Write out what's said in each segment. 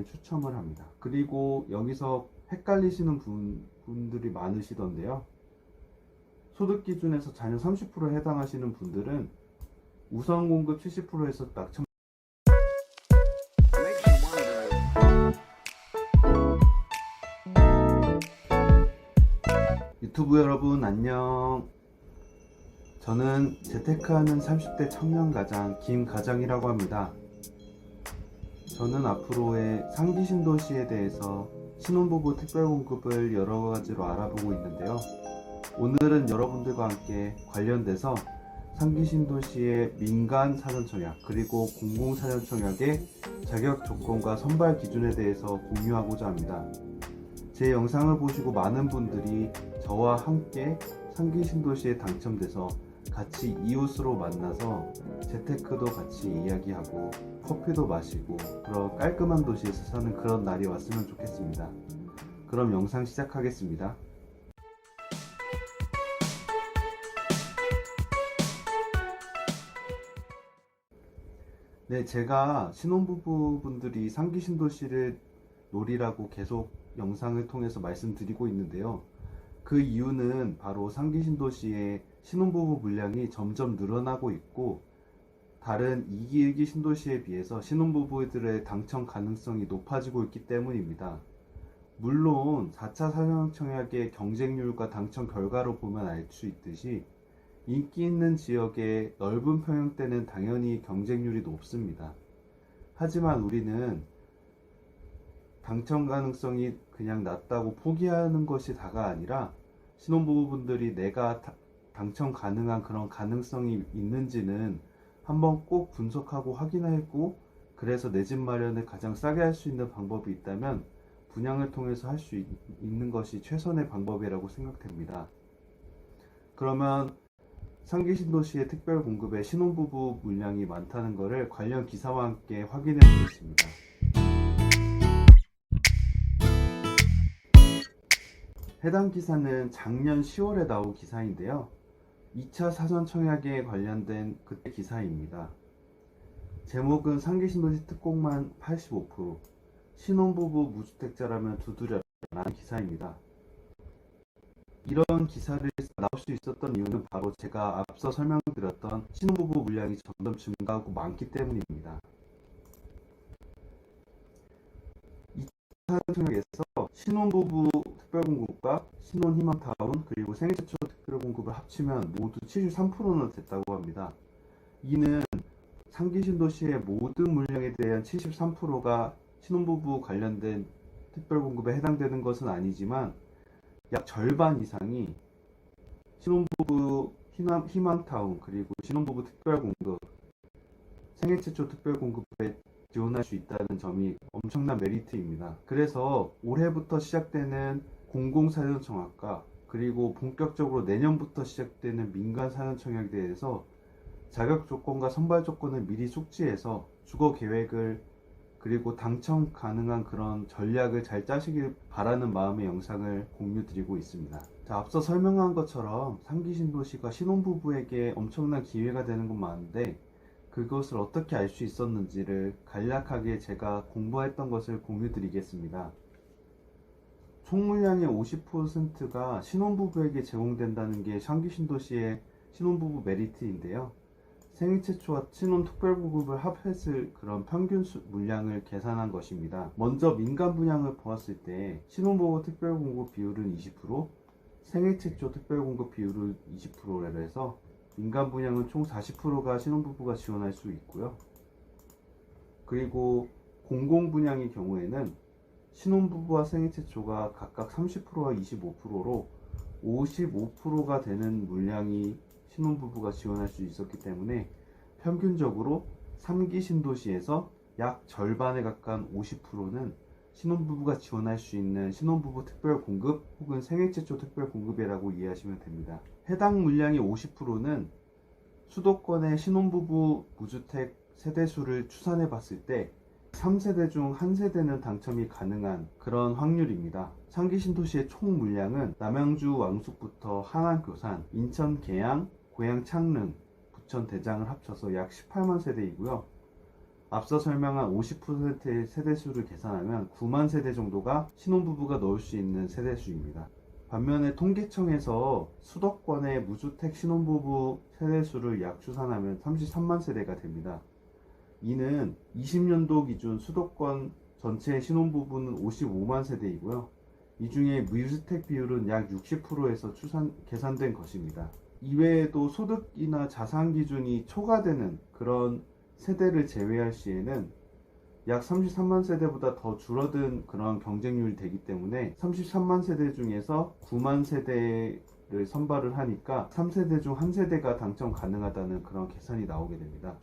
추첨을 합니다. 그리고 여기서 헷갈리시는 분들이 많으시던데요. 소득 기준에서 자녀 30%에 해당하시는 분들은 우선 공급 70%에서 낙첨. 유튜브 여러분 안녕. 저는 재테크하는 30대 청년가장 김가장이라고 합니다. 저는 앞으로의 상기 신도시에 대해서 신혼부부 특별공급을 여러 가지로 알아보고 있는데요. 오늘은 여러분들과 함께 관련돼서 상기 신도시의 민간 사전청약 그리고 공공 사전청약의 자격 조건과 선발 기준에 대해서 공유하고자 합니다. 제 영상을 보시고 많은 분들이 저와 함께 상기 신도시에 당첨돼서 같이 이웃으로 만나서 재테크도 같이 이야기하고 커피도 마시고 그런 깔끔한 도시에서 사는 그런 날이 왔으면 좋겠습니다. 그럼 영상 시작하겠습니다. 네, 제가 신혼부부분들이 상기 신도시를 노리라고 계속 영상을 통해서 말씀드리고 있는데요. 그 이유는 바로 상기 신도시의 신혼부부 물량이 점점 늘어나고 있고 다른 2기, 1기 신도시에 비해서 신혼부부들의 당첨 가능성이 높아지고 있기 때문입니다. 물론 4차 사전청약의 경쟁률과 당첨 결과로 보면 알 수 있듯이 인기 있는 지역의 넓은 평형대는 당연히 경쟁률이 높습니다. 하지만 우리는 당첨 가능성이 그냥 낮다고 포기하는 것이 다가 아니라 신혼부부분들이 내가 당첨 가능한 그런 가능성이 있는지는 한번 꼭 분석하고 확인하고, 그래서 내 집 마련을 가장 싸게 할 수 있는 방법이 있다면 분양을 통해서 할 수 있는 것이 최선의 방법이라고 생각됩니다. 그러면 상기 신도시의 특별 공급에 신혼부부 물량이 많다는 것을 관련 기사와 함께 확인해 보겠습니다. 해당 기사는 작년 10월에 나온 기사인데요. 2차 사전 청약에 관련된 그때 기사입니다. 제목은 상기 신도시 특공만 85%, 신혼부부 무주택자라면 두드려라 라는 기사입니다. 이런 기사를 나올 수 있었던 이유는 바로 제가 앞서 설명드렸던 신혼부부 물량이 점점 증가하고 많기 때문입니다. 2차 청약에서 신혼부부 특별공급과 신혼희망타운 그리고 생애 최초 특별공급을 합치면 모두 73%나 됐다고 합니다. 이는 상기 신도시의 모든 물량에 대한 73%가 신혼부부 관련된 특별공급에 해당되는 것은 아니지만 약 절반 이상이 신혼부부 희망타운 그리고 신혼부부 특별공급, 생애 최초 특별공급에 지원할 수 있다는 점이 엄청난 메리트입니다. 그래서 올해부터 시작되는 공공사전청약과 그리고 본격적으로 내년부터 시작되는 민간사전청약에 대해서 자격 조건과 선발 조건을 미리 숙지해서 주거 계획을 그리고 당첨 가능한 그런 전략을 잘 짜시길 바라는 마음의 영상을 공유 드리고 있습니다. 자, 앞서 설명한 것처럼 상기 신도시가 신혼부부에게 엄청난 기회가 되는 건 맞는데 그것을 어떻게 알 수 있었는지를 간략하게 제가 공부했던 것을 공유 드리겠습니다. 총 물량의 50%가 신혼부부에게 제공된다는 게 상기 신도시의 신혼부부 메리트인데요. 생애 최초와 신혼 특별공급을 합했을 그런 평균 물량을 계산한 것입니다. 먼저 민간 분양을 보았을 때 신혼부부 특별공급 비율은 20%, 생애 최초 특별공급 비율은 20%라 해서 민간 분양은 총 40%가 신혼부부가 지원할 수 있고요. 그리고 공공 분양의 경우에는 신혼부부와 생애 최초가 각각 30%와 25%로 55%가 되는 물량이 신혼부부가 지원할 수 있었기 때문에 평균적으로 3기 신도시에서 약 절반에 가까운 50%는 신혼부부가 지원할 수 있는 신혼부부 특별공급 혹은 생애 최초 특별공급이라고 이해하시면 됩니다. 해당 물량의 50%는 수도권의 신혼부부 무주택 세대수를 추산해 봤을 때 3세대 중 1세대는 당첨이 가능한 그런 확률입니다. 상기 신도시의 총 물량은 남양주 왕숙부터 하남 교산, 인천 계양, 고양 창릉, 부천 대장을 합쳐서 약 18만 세대이고요. 앞서 설명한 50%의 세대수를 계산하면 9만 세대 정도가 신혼부부가 넣을 수 있는 세대수입니다. 반면에 통계청에서 수도권의 무주택 신혼부부 세대수를 약 추산하면 33만 세대가 됩니다. 이는 20년도 기준 수도권 전체 신혼부부는 55만 세대이고요. 이 중에 무주택 비율은 약 60%에서 계산된 것입니다. 이외에도 소득이나 자산 기준이 초과되는 그런 세대를 제외할 시에는 약 33만 세대보다 더 줄어든 그런 경쟁률이 되기 때문에 33만 세대 중에서 9만 세대를 선발을 하니까 3세대 중 1세대가 당첨 가능하다는 그런 계산이 나오게 됩니다.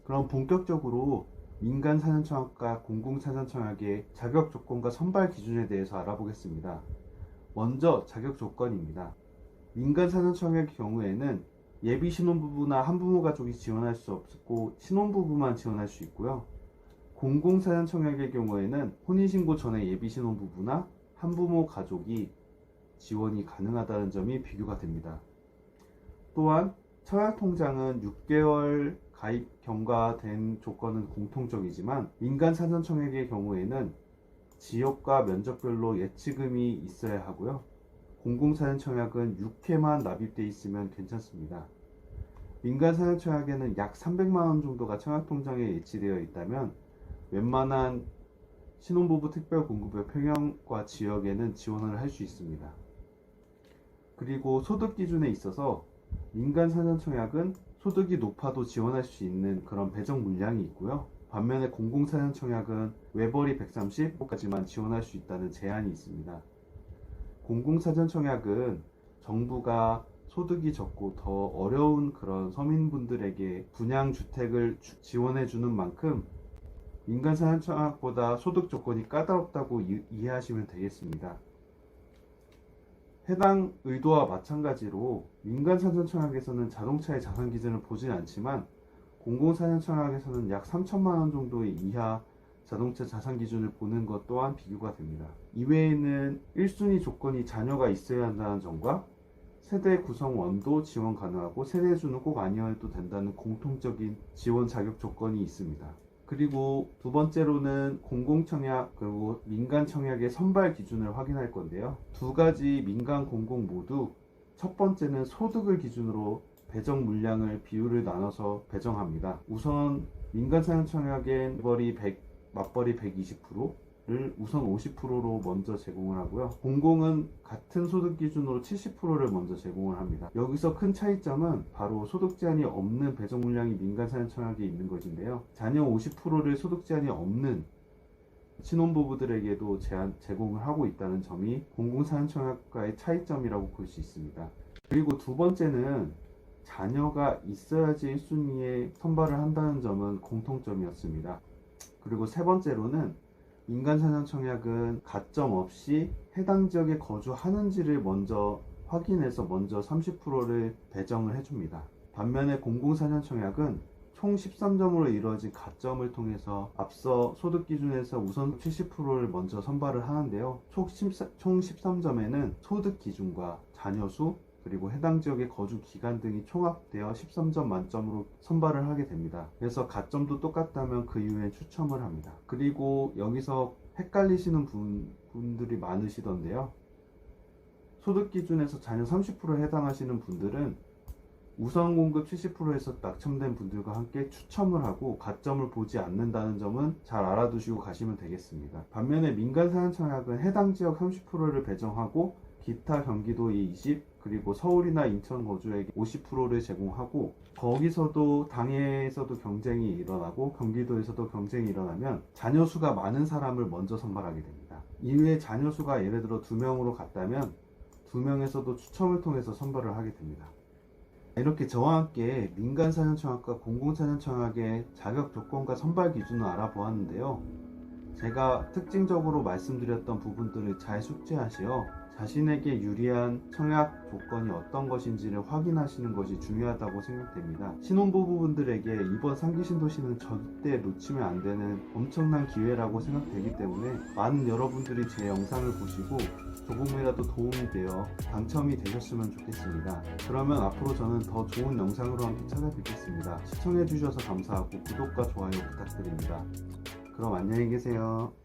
그럼 본격적으로 민간사전청약과 공공사전청약의 자격 조건과 선발 기준에 대해서 알아보겠습니다. 먼저 자격 조건입니다. 민간사전청약의 경우에는 예비 신혼부부나 한부모 가족이 지원할 수 없고 신혼부부만 지원할 수 있고요. 공공사전청약의 경우에는 혼인신고 전에 예비 신혼부부나 한부모 가족이 지원이 가능하다는 점이 비교가 됩니다. 또한 청약통장은 6개월 가입 경과된 조건은 공통적이지만 민간사전청약의 경우에는 지역과 면적별로 예치금이 있어야 하고요. 공공사전청약은 6회만 납입되어 있으면 괜찮습니다. 민간사전청약에는 약 300만원 정도가 청약통장에 예치되어 있다면 웬만한 신혼부부 특별공급의 평형과 지역에는 지원을 할 수 있습니다. 그리고 소득 기준에 있어서 민간사전청약은 소득이 높아도 지원할 수 있는 그런 배정 물량이 있고요. 반면에 공공사전청약은 외벌이 130호까지만 지원할 수 있다는 제한이 있습니다. 공공사전청약은 정부가 소득이 적고 더 어려운 그런 서민분들에게 분양주택을 지원해주는 만큼 민간사전청약보다 소득 조건이 까다롭다고 이해하시면 되겠습니다. 해당 의도와 마찬가지로 민간사전청약에서는 자동차의 자산 기준을 보진 않지만 공공사전청약에서는 약 3천만원 정도의 이하 자동차 자산 기준을 보는 것 또한 비교가 됩니다. 이외에는 1순위 조건이 자녀가 있어야 한다는 점과 세대 구성원도 지원 가능하고 세대주는 꼭 아니어도 된다는 공통적인 지원 자격 조건이 있습니다. 그리고 두 번째로는 공공청약 그리고 민간청약의 선발 기준을 확인할 건데요. 두 가지 민간 공공 모두 첫 번째는 소득을 기준으로 배정 물량을 비율을 나눠서 배정합니다. 우선 민간사전청약엔 맞벌이 120%를 우선 50%로 먼저 제공을 하고요. 공공은 같은 소득 기준으로 70%를 먼저 제공을 합니다. 여기서 큰 차이점은 바로 소득 제한이 없는 배정 물량이 민간사전청약에 있는 것인데요. 자녀 50%를 소득 제한이 없는 신혼부부들에게도 제공을 하고 있다는 점이 공공사전청약과의 차이점이라고 볼 수 있습니다. 그리고 두 번째는 자녀가 있어야지 1순위에 선발을 한다는 점은 공통점이었습니다. 그리고 세 번째로는 민간사전청약은 가점 없이 해당 지역에 거주하는지를 먼저 확인해서 먼저 30%를 배정을 해줍니다. 반면에 공공사전청약은 총 13점으로 이루어진 가점을 통해서 앞서 소득 기준에서 우선 70%를 먼저 선발을 하는데요. 총 13점에는 소득 기준과 자녀 수 그리고 해당 지역의 거주 기간 등이 총합되어 13점 만점으로 선발을 하게 됩니다. 그래서 가점도 똑같다면 그 이후에 추첨을 합니다. 그리고 여기서 헷갈리시는 분들이 많으시던데요. 소득 기준에서 자녀 30%에 해당하시는 분들은 우선 공급 70%에서 낙첨된 분들과 함께 추첨을 하고 가점을 보지 않는다는 점은 잘 알아두시고 가시면 되겠습니다. 반면에 민간사전청약은 해당 지역 30%를 배정하고 기타 경기도의 20, 그리고 서울이나 인천 거주에게 50%를 제공하고 거기서도 당에서도 경쟁이 일어나고 경기도에서도 경쟁이 일어나면 자녀 수가 많은 사람을 먼저 선발하게 됩니다. 이후에 자녀 수가 예를 들어 2명으로 갔다면 2명에서도 추첨을 통해서 선발을 하게 됩니다. 이렇게 저와 함께 민간사전청약과 공공사전청약의 자격 조건과 선발 기준을 알아보았는데요. 제가 특징적으로 말씀드렸던 부분들을 잘 숙지하시어 자신에게 유리한 청약 조건이 어떤 것인지를 확인하시는 것이 중요하다고 생각됩니다. 신혼부부분들에게 이번 상기신도시는 절대 놓치면 안 되는 엄청난 기회라고 생각되기 때문에 많은 여러분들이 제 영상을 보시고 조금이라도 도움이 되어 당첨이 되셨으면 좋겠습니다. 그러면 앞으로 저는 더 좋은 영상으로 함께 찾아뵙겠습니다. 시청해주셔서 감사하고 구독과 좋아요 부탁드립니다. 그럼 안녕히 계세요.